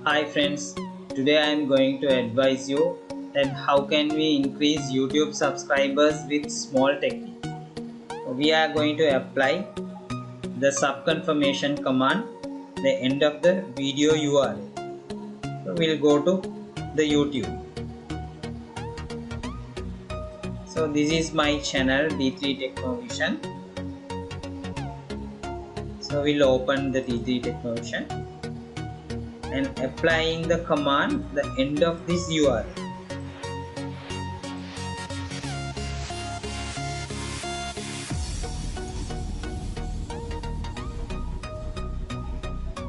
Hi friends, today I am going to advise you that how can we increase YouTube subscribers with small techniques. We are going to apply the sub confirmation command at the end of the video URL. So we'll go to the YouTube. So this is my channel D3 Technovision. So we'll open the D3 Technovision and applying the command at the end of this URL.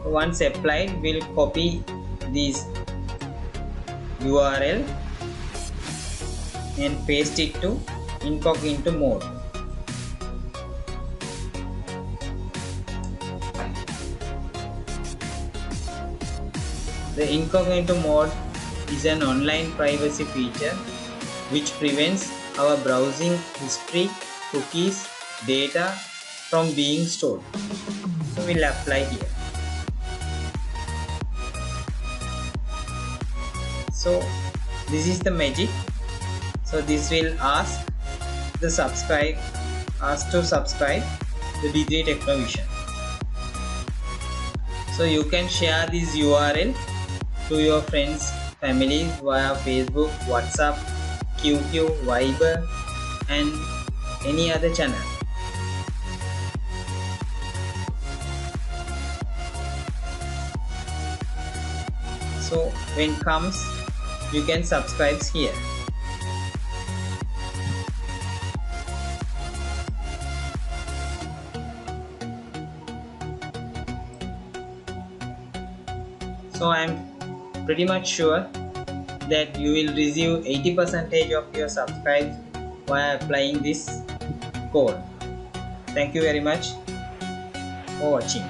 Once applied, we'll copy this URL and paste it to incognito mode. The incognito mode is an online privacy feature which prevents our browsing history, cookies, data from being stored. So we'll apply here. So this is the magic. So this will ask to subscribe to D3 Technovision. So you can share this URL to your friends, families via Facebook, WhatsApp, QQ, Viber and any other channel. So when comes, you can subscribe here. So I am pretty much sure that you will receive 80% of your subscribes via applying this code. Thank you very much for watching.